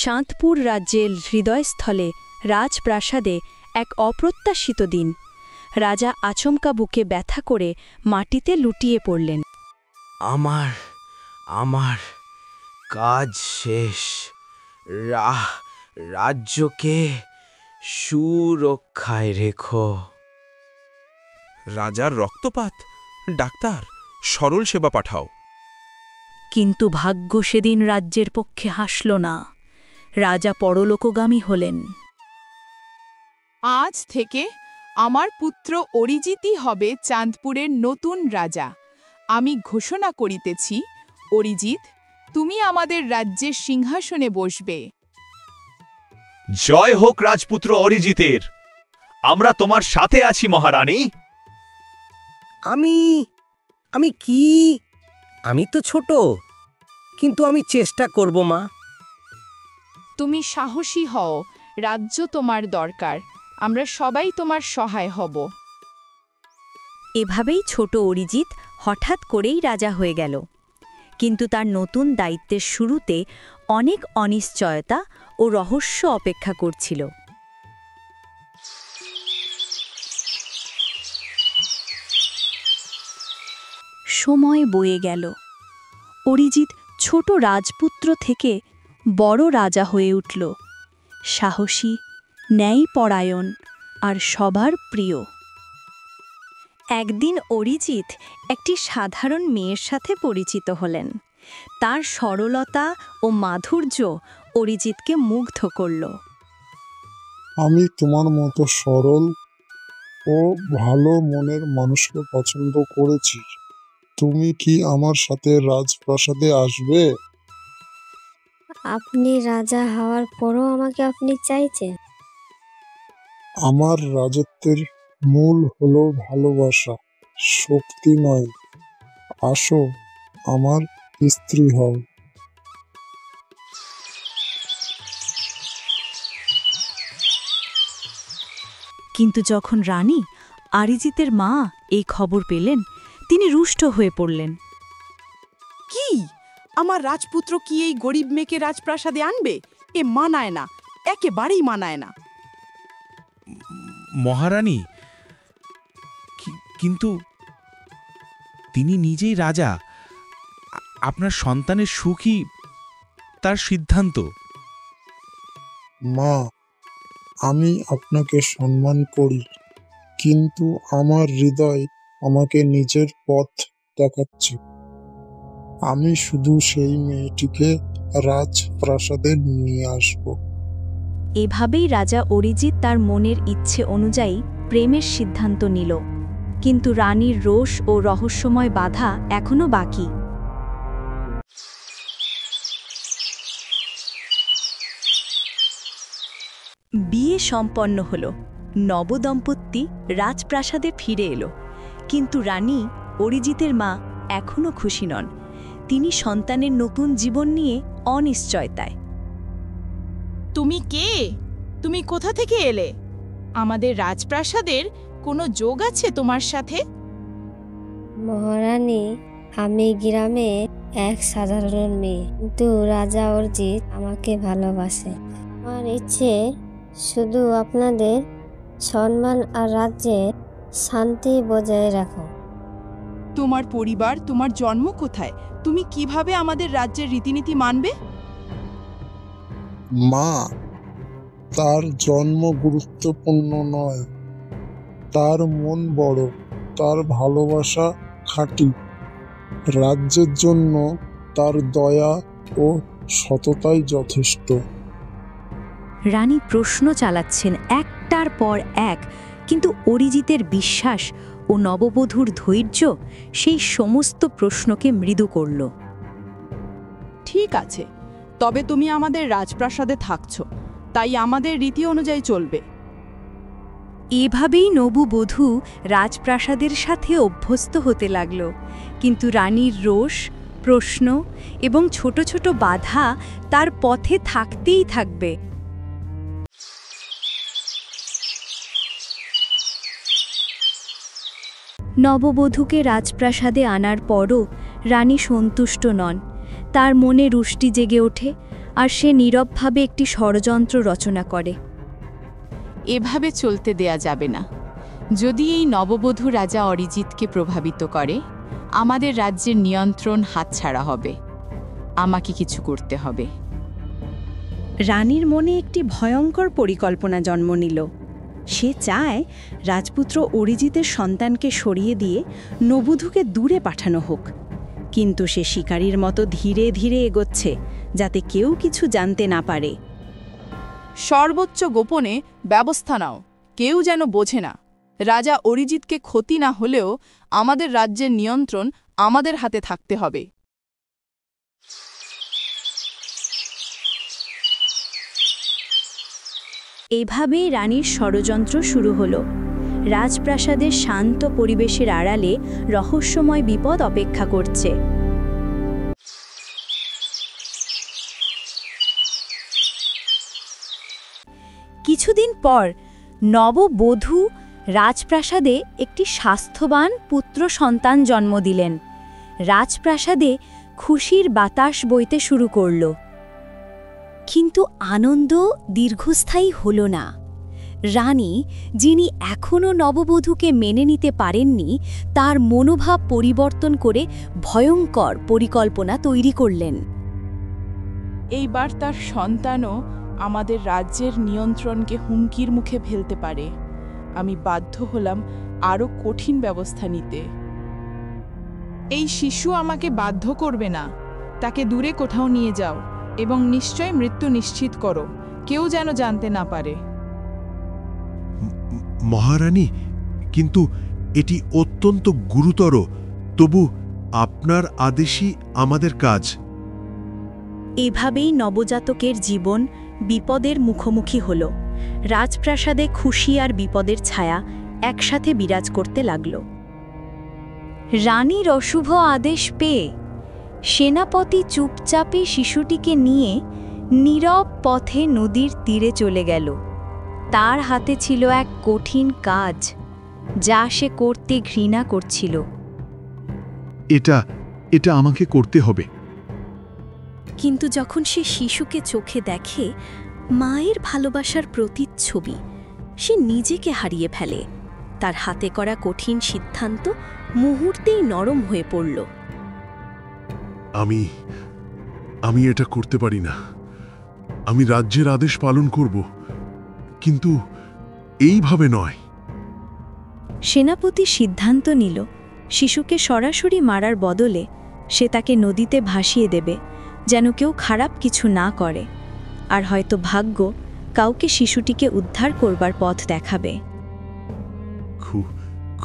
চাঁদপুর রাজ্যের হৃদয়স্থলে রাজপ্রাসাদে এক অপ্রত্যাশিত দিন। রাজা আচমকা বুকে ব্যথা করে মাটিতে লুটিয়ে পড়লেন। আমার আমার কাজ শেষ। রাজ্যকে সুরক্ষায় রেখো। রাজার রক্তপাত। ডাক্তার, সরল সেবা পাঠাও। কিন্তু ভাগ্য সেদিন রাজ্যের পক্ষে হাসল না। রাজা পরলোকগামী হলেন। আজ থেকে আমার পুত্র অরিজিতই হবে চাঁদপুরের নতুন রাজা। আমি ঘোষণা করিতেছি, অরিজিৎ, তুমি আমাদের রাজ্যের সিংহাসনে বসবে। জয় হোক রাজপুত্র অরিজিতের। আমরা তোমার সাথে আছি মহারানী। আমি কি? আমি তো ছোট, কিন্তু আমি চেষ্টা করব মা। তুমি সাহসী হও, রাজ্য তোমার দরকার। আমরা সবাই তোমার সহায় হব। এভাবেই ছোট অরিজিৎ হঠাৎ করেই রাজা হয়ে গেল। কিন্তু তার নতুন দায়িত্বের শুরুতে অনেক অনিশ্চয়তা ও রহস্য অপেক্ষা করছিল। সময় বয়ে গেল। অরিজিৎ ছোট রাজপুত্র থেকে বড় রাজা হয়ে উঠল, সাহসী, ন্যায়পরায়ণ আর সবার প্রিয়। একদিন অরিজিৎ একটি সাধারণ মেয়ের সাথে পরিচিত হলেন। তার সরলতা ও মাধুর্য অরিজিৎকে মুগ্ধ করল। আমি তোমার মতো সরল ও ভালো মনের মানুষকে পছন্দ করেছি। তুমি কি আমার সাথে রাজপ্রাসাদে আসবে? আপনি রাজা হওয়ার পরও আমাকে আপনি চাইছেন? আমার রাজত্বের মূল হলো ভালোবাসা, শক্তি নয়। আসো, আমার স্ত্রী হও। কিন্তু যখন রানী অরিজিতের মা এই খবর পেলেন, তিনি রুষ্ট হয়ে পড়লেন। কি? আমার রাজপুত্র কি এই গরিব মেয়েকে রাজপ্রাসাদে আনবে? এ মানায় না, একেবারেই মানায় না। মহারানী, কিন্তু তিনি নিজেই রাজা। আপনার সন্তানের সুখই তার সিদ্ধান্ত। মা, আমি আপনাকে সম্মান করি, কিন্তু আমার হৃদয় আমাকে নিজের পথ দেখাচ্ছে। আমি শুধু সেই মেয়েটিকে রাজপ্রাসাদে নিয়ে আসব। এভাবেই রাজা অরিজিৎ তার মনের ইচ্ছে অনুযায়ী প্রেমের সিদ্ধান্ত নিল। কিন্তু রানীর রোষ ও রহস্যময় বাধা এখনো বাকি। বিয়ে সম্পন্ন হল। নবদম্পতি রাজপ্রাসাদে ফিরে এলো। কিন্তু রানী অরিজিতের মা এখনো খুশি নন। তিনি সন্তানের নতুন জীবন নিয়ে অনিশ্চয়তায়। তুমি কে? তুমি কোথা থেকে এলে? আমাদের রাজপ্রাসাদের কোনো যোগ আছে তোমার সাথে? মহারানী, আমি গ্রামে এক সাধারণ মেয়ে, কিন্তু রাজা অরিজিৎ আমাকে ভালোবাসে। আমার ইচ্ছে শুধু আপনাদের সম্মান আর রাজ্যের শান্তি বজায় রাখো। তোমার পরিবার, তোমার জন্ম কোথায়? তুমি কিভাবে আমাদের রাজ্যের রীতিনীতি মানবে? মা, তার জন্ম গুরুত্বপূর্ণ নয়, তার মন বড়, তার ভালোবাসা খাঁটি। রাজ্যের জন্য তার দয়া ও সততাই যথেষ্ট। রানী প্রশ্ন চালাচ্ছেন একটার পর এক, কিন্তু অরিজিতের বিশ্বাস ও নববধূর ধৈর্য সেই সমস্ত প্রশ্নকে মৃদু করল। ঠিক আছে, তবে তুমি আমাদের রাজপ্রাসাদে থাকছ, তাই আমাদের রীতি অনুযায়ী চলবে। এভাবেই নববধূ রাজপ্রাসাদের সাথে অভ্যস্ত হতে লাগল। কিন্তু রানীর রোষ, প্রশ্ন এবং ছোট ছোট বাধা তার পথে থাকতেই থাকবে। নববধূকে রাজপ্রাসাদে আনার পরও রানী সন্তুষ্ট নন। তার মনে রুষ্টি জেগে ওঠে, আর সে নীরবভাবে একটি ষড়যন্ত্র রচনা করে। এভাবে চলতে দেয়া যাবে না। যদি এই নববধূ রাজা অরিজিৎকে প্রভাবিত করে, আমাদের রাজ্যের নিয়ন্ত্রণ হাতছাড়া হবে। আমাকে কিছু করতে হবে। রানীর মনে একটি ভয়ঙ্কর পরিকল্পনা জন্ম নিল। সে চায় রাজপুত্র অরিজিতের সন্তানকে সরিয়ে দিয়ে নববধূকে দূরে পাঠানো হোক, কিন্তু সে শিকারীর মতো ধীরে ধীরে এগোচ্ছে, যাতে কেউ কিছু জানতে না পারে। সর্বোচ্চ গোপনে ব্যবস্থা নাও, কেউ যেন বোঝে না। রাজা অরিজিৎকে ক্ষতি না হলেও আমাদের রাজ্যের নিয়ন্ত্রণ আমাদের হাতে থাকতে হবে। এভাবেই রানীর ষড়যন্ত্র শুরু হলো। রাজপ্রাসাদের শান্ত পরিবেশের আড়ালে রহস্যময় বিপদ অপেক্ষা করছে। কিছুদিন পর নববধূ রাজপ্রাসাদে একটি স্বাস্থ্যবান পুত্র সন্তান জন্ম দিলেন। রাজপ্রাসাদে খুশির বাতাস বইতে শুরু করল। কিন্তু আনন্দ দীর্ঘস্থায়ী হল না। রানী, যিনি এখনও নববধূকে মেনে নিতে পারেননি, তার মনোভাব পরিবর্তন করে ভয়ঙ্কর পরিকল্পনা তৈরি করলেন। এইবার তার সন্তানও আমাদের রাজ্যের নিয়ন্ত্রণকে হুমকির মুখে ফেলতে পারে। আমি বাধ্য হলাম আরও কঠিন ব্যবস্থা নিতে। এই শিশু আমাকে বাধ্য করবে না। তাকে দূরে কোথাও নিয়ে যাও এবং নিশ্চয় মৃত্যু নিশ্চিত করো, কেউ যেন জানতে না পারে। মহারানী, কিন্তু এটি অত্যন্ত গুরুতর। তবু আপনার আদেশই আমাদের কাজ। এভাবেই নবজাতকের জীবন বিপদের মুখোমুখি হল। রাজপ্রাসাদে খুশি আর বিপদের ছায়া একসাথে বিরাজ করতে লাগল। রানীর অশুভ আদেশ পেয়ে সেনাপতি চুপচাপে শিশুটিকে নিয়ে নীরব পথে নদীর তীরে চলে গেল। তার হাতে ছিল এক কঠিন কাজ, যা সে করতে ঘৃণা করছিল। এটা আমাকে করতে হবে। কিন্তু যখন সে শিশুকে চোখে দেখে মায়ের ভালোবাসার প্রতিচ্ছবি, সে নিজেকে হারিয়ে ফেলে। তার হাতে করা কঠিন সিদ্ধান্ত মুহূর্তেই নরম হয়ে পড়ল। আমি এটা করতে পারি না। আমি রাজ্যের আদেশ পালন করব, কিন্তু এইভাবে নয়। সেনাপতি সিদ্ধান্ত নিল, শিশুকে সরাসরি মারার বদলে সে তাকে নদীতে ভাসিয়ে দেবে, যেন কেউ খারাপ কিছু না করে। আর হয়তো ভাগ্য কাউকে শিশুটিকে উদ্ধার করবার পথ দেখাবে।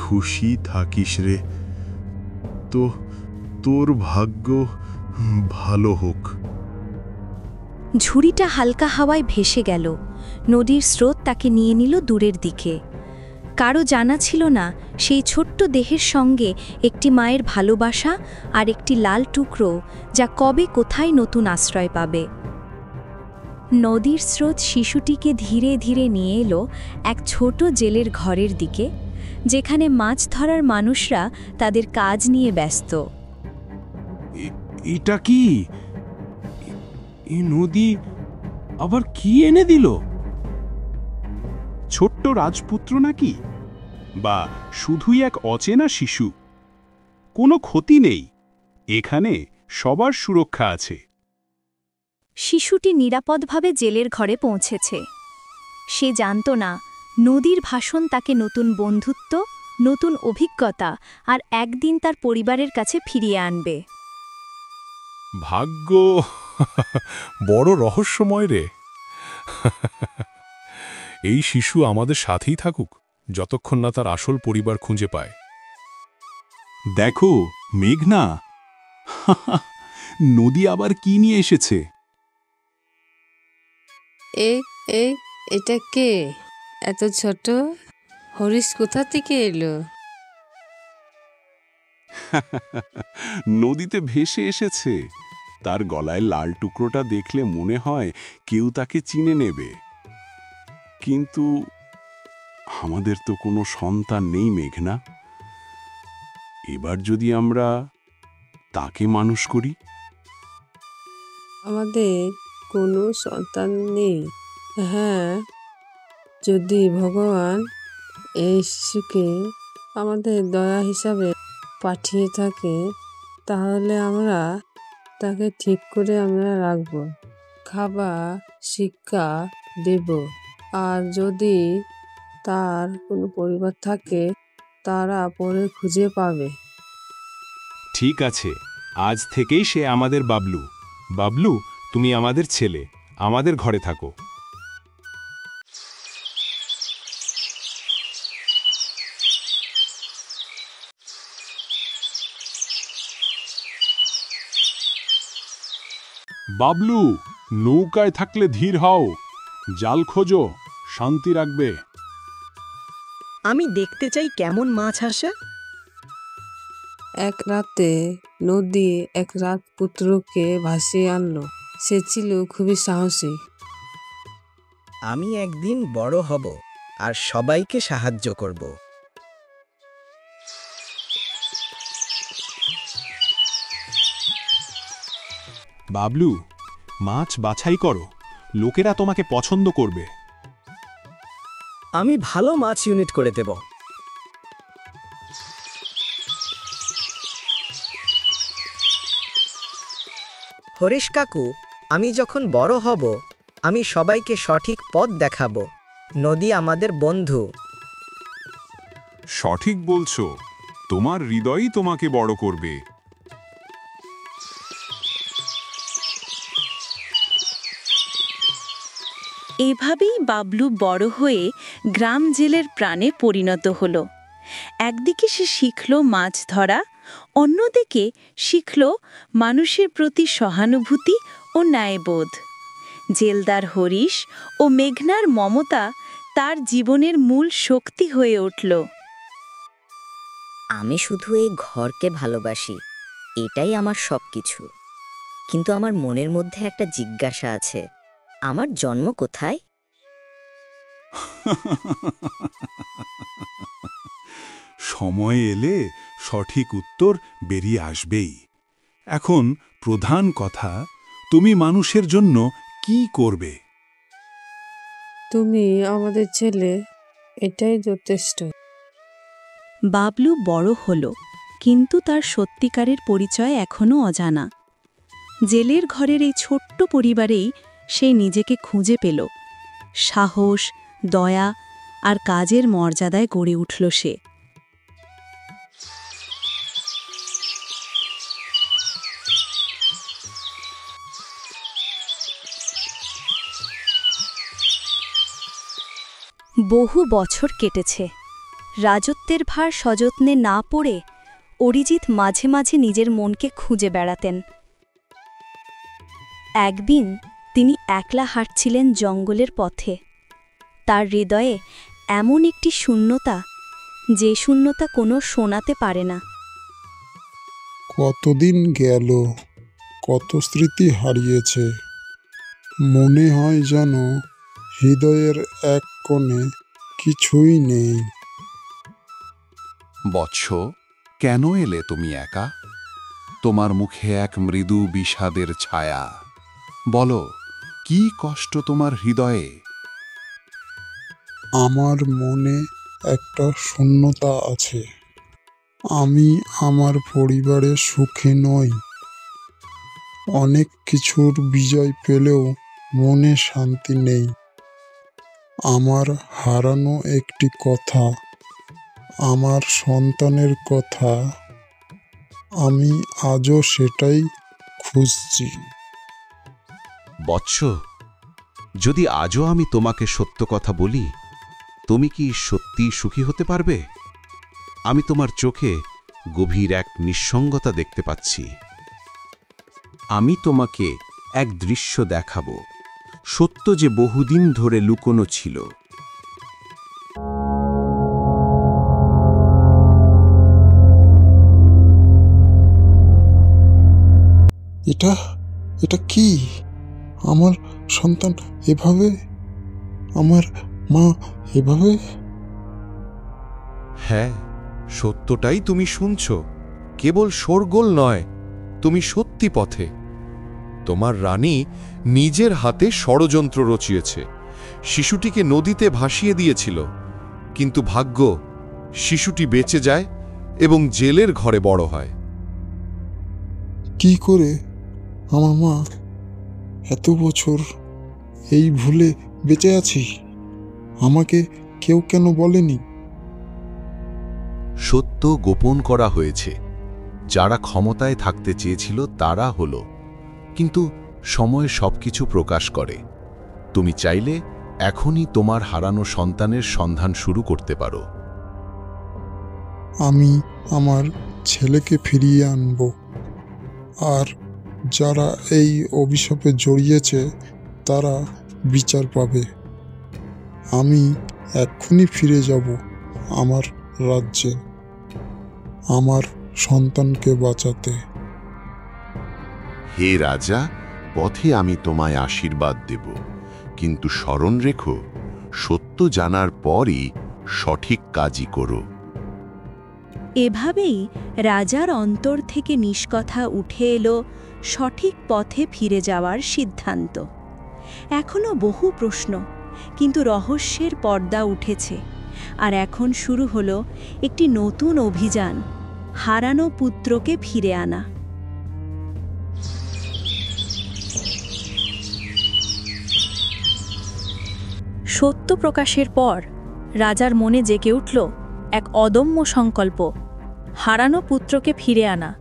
খুশি থাকিস রে, তোর ভাগ্য ভালো হোক। ঝুড়িটা হালকা হাওয়ায় ভেসে গেল। নদীর স্রোত তাকে নিয়ে নিল দূরের দিকে। কারো জানা ছিল না সেই ছোট্ট দেহের সঙ্গে একটি মায়ের ভালোবাসা আর একটি লাল টুকরো, যা কবে কোথায় নতুন আশ্রয় পাবে। নদীর স্রোত শিশুটিকে ধীরে ধীরে নিয়ে এলো এক ছোট জেলের ঘরের দিকে, যেখানে মাছ ধরার মানুষরা তাদের কাজ নিয়ে ব্যস্ত। এটা কি? এই নদী আবার কি এনে দিল? ছোট্ট রাজপুত্র নাকি, বা শুধুই এক অচেনা শিশু? কোনো ক্ষতি নেই, এখানে সবার সুরক্ষা আছে। শিশুটি নিরাপদভাবে জেলের ঘরে পৌঁছেছে। সে জানত না নদীর ভাষণ তাকে নতুন বন্ধুত্ব, নতুন অভিজ্ঞতা আর একদিন তার পরিবারের কাছে ফিরিয়ে আনবে। ভাগ্য বড় রহস্যময় রে। এই শিশু আমাদের সাথেই থাকুক, যতক্ষণ না তার আসল পরিবার খুঁজে পায়। দেখো মেঘনা, নদী আবার কি নিয়ে এসেছে? এটা কে? এত ছোট হরিশ কোথা থেকে এলো? নদীতে ভেসে এসেছে। তার গলায় লাল টুকরোটা দেখলে মনে হয় কেউ তাকে চিনে নেবে। কিন্তু আমাদের তো কোনো সন্তান নেই মেঘনা। এবার যদি আমরা তাকে মানুষ করি। আমাদের কোনো সন্তান নেই। হ্যাঁ, যদি ভগবান এই শিশুকে আমাদের দয়া হিসাবে পাঠিয়ে থাকে, তাহলে আমরা তাকে ঠিক করে আমরা রাখবো, খাবার শিক্ষা দেব। আর যদি তার কোনো পরিবার থাকে, তারা পরে খুঁজে পাবে। ঠিক আছে, আজ থেকেই সে আমাদের বাবলু। বাবলু, তুমি আমাদের ছেলে, আমাদের ঘরে থাকো। বাবলু, নৌকায় থাকলে ধীর হও, জাল খোঁজো, শান্তি রাখবে। আমি দেখতে চাই কেমন মাছ আসে। এক রাতে নদী এক রাজপুত্রকে ভাসিয়ে আনলো। সে ছিল খুবই সাহসী। আমি একদিন বড় হব আর সবাইকে সাহায্য করব। বাবলু, মাছ বাছাই করো, লোকেরা তোমাকে পছন্দ করবে। আমি ভালো মাছ ইউনিট করে দেব। হরিশ কাকু, আমি যখন বড় হব, আমি সবাইকে সঠিক পথ দেখাবো। নদী আমাদের বন্ধু। সঠিক বলছো, তোমার হৃদয়ই তোমাকে বড় করবে। এভাবেই বাবলু বড় হয়ে গ্রাম জেলের প্রাণে পরিণত হল। একদিকে সে শিখল মাছ ধরা, অন্যদিকে শিখল মানুষের প্রতি সহানুভূতি ও ন্যায়বোধ। জেলদার হরিশ ও মেঘনার মমতা তার জীবনের মূল শক্তি হয়ে উঠল। আমি শুধু এই ঘরকে ভালোবাসি, এটাই আমার সবকিছু। কিন্তু আমার মনের মধ্যে একটা জিজ্ঞাসা আছে, আমার জন্ম কোথায়? সময় এলে সঠিক উত্তর বেরিয়ে আসবেই। এখন প্রধান কথা, তুমি মানুষের জন্য কি করবে? তুমি আমাদের ছেলে, এটাই যথেষ্ট। বাবলু বড় হল, কিন্তু তার সত্যিকারের পরিচয় এখনও অজানা। জেলের ঘরের এই ছোট্ট পরিবারেই সে নিজেকে খুঁজে পেল। সাহস, দয়া আর কাজের মর্যাদায় গড়ে উঠল সে। বহু বছর কেটেছে। রাজত্বের ভার সযত্নে না পড়ে অরিজিৎ মাঝে মাঝে নিজের মনকে খুঁজে বেড়াতেন। একদিন তিনি একলা হাঁটছিলেন জঙ্গলের পথে। তার হৃদয়ে এমন একটি শূন্যতা, যে শূন্যতা কোনো শোনাতে পারে না। কতদিন গেল, কত স্মৃতি হারিয়েছে। মনে হয় যেন হৃদয়ের এক কোণে কিছুই নেই। বৎস, কেন এলে তুমি একা? তোমার মুখে এক মৃদু বিষাদের ছায়া। বলো, কি কষ্ট তোমার হৃদয়ে? আমার মনে একটা শূন্যতা আছে। আমি আমার পরিবারের সুখে নই। অনেক কিছুর বিজয় পেলেও মনে শান্তি নেই। আমার হারানো একটি কথা, আমার সন্তানের কথা, আমি আজও সেটাই খুঁজছি। বৎস, যদি আজও আমি তোমাকে সত্য কথা বলি, তুমি কি সত্যি সুখী হতে পারবে? আমি তোমার চোখে গভীর এক নিঃসঙ্গতা দেখতে পাচ্ছি। আমি তোমাকে এক দৃশ্য দেখাবো, সত্য যে বহুদিন ধরে লুকোনো ছিল। এটা কি? আমার সন্তান এভাবে, আমার মা এভাবে? হ্যাঁ, সত্যটাই তুমি শুনছ। কেবল শোরগোল নয়, তুমি সত্যি পথে। তোমার রানী নিজের হাতে ষড়যন্ত্র রচিয়েছে, শিশুটিকে নদীতে ভাসিয়ে দিয়েছিল, কিন্তু ভাগ্য, শিশুটি বেঁচে যায় এবং জেলের ঘরে বড় হয়। কি করে আমার মা এত বছর এই ভুলে বেঁচে আছি? আমাকে কেউ কেন বলেনি? সত্য গোপন করা হয়েছে। যারা ক্ষমতায় থাকতে চেয়েছিল তারা হলো, কিন্তু সময় সবকিছু প্রকাশ করে। তুমি চাইলে এখনই তোমার হারানো সন্তানের সন্ধান শুরু করতে পারো। আমি আমার ছেলেকে ফিরিয়ে আনব, আর যারা এই অভিশাপে জড়িয়েছে তারা বিচার পাবে। আমি এক্ষুনি ফিরে যাব আমার রাজ্যে, আমার সন্তানকে বাঁচাতে। হে রাজা, পথে আমি তোমায় আশীর্বাদ দেব, কিন্তু স্মরণ রেখো, সত্য জানার পরই সঠিক কাজই করো। এভাবেই রাজার অন্তর থেকে নিষ্কথা উঠে এলো সঠিক পথে ফিরে যাওয়ার সিদ্ধান্ত। এখনো বহু প্রশ্ন, কিন্তু রহস্যের পর্দা উঠেছে, আর এখন শুরু হলো একটি নতুন অভিযান, হারানো পুত্রকে ফিরে আনা। সত্য প্রকাশের পর রাজার মনে জেগে উঠল এক অদম্য সংকল্প, হারানো পুত্রকে ফিরে আনা।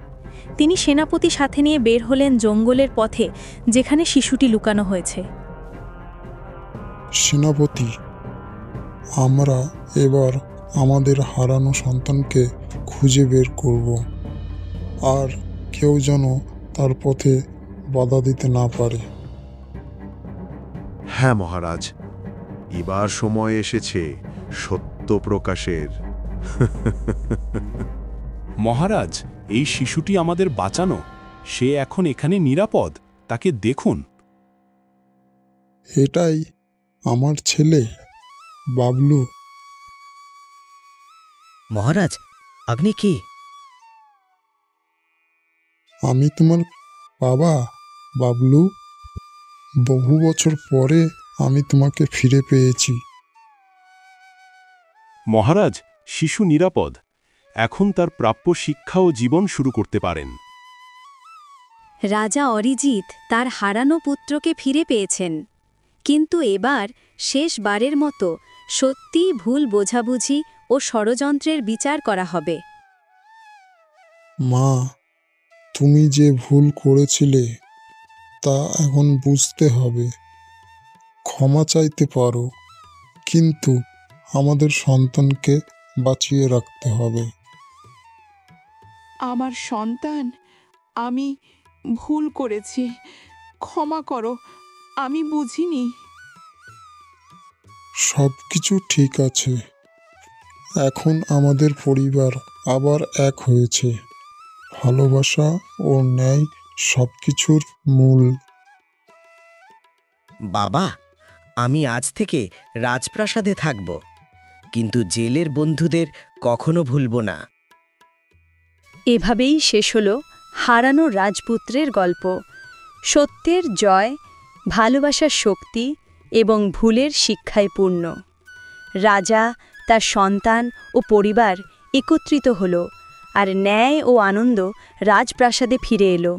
তিনি সেনাপতি সাথে নিয়ে বের হলেন জঙ্গলের পথে, যেখানে শিশুটি লুকানো হয়েছে। সেনাপতি, আমরা এবার আমাদের হারানো সন্তানকে খুঁজে বের করব, আর কেউ যেন তার পথে বাধা দিতে না পারে। হ্যাঁ মহারাজ, এবার সময় এসেছে সত্য প্রকাশের। মহারাজ, এই শিশুটি আমাদের বাঁচানো, সে এখন এখানে নিরাপদ, তাকে দেখুন। এটাই আমার ছেলে বাবলু। মহারাজ, আপনি কি? আমি তোমার বাবা বাবলু। বহু বছর পরে আমি তোমাকে ফিরে পেয়েছি। মহারাজ, শিশু নিরাপদ, এখন তার প্রাপ্য শিক্ষা ও জীবন শুরু করতে পারেন। রাজা অরিজিৎ তার হারানো পুত্রকে ফিরে পেয়েছেন, কিন্তু এবার শেষবারের মতো সত্যি ভুল বোঝাবুঝি ও ষড়যন্ত্রের বিচার করা হবে। মা, তুমি যে ভুল করেছিলে তা এখন বুঝতে হবে। ক্ষমা চাইতে পারো, কিন্তু আমাদের সন্তানকে বাঁচিয়ে রাখতে হবে। আমার সন্তান, আমি ভুল করেছি, ক্ষমা করো, আমি বুঝিনি। সবকিছু ঠিক আছে। এখন আমাদের পরিবার আবার এক হয়েছে। ভালোবাসা ও ন্যায় সবকিছুর মূল। বাবা, আমি আজ থেকে রাজপ্রাসাদে থাকব, কিন্তু জেলের বন্ধুদের কখনো ভুলব না। এভাবেই শেষ হল হারানো রাজপুত্রের গল্প। সত্যের জয়, ভালোবাসার শক্তি এবং ভুলের শিক্ষায় পূর্ণ। রাজা, তার সন্তান ও পরিবার একত্রিত হল, আর ন্যায় ও আনন্দ রাজপ্রাসাদে ফিরে এলো।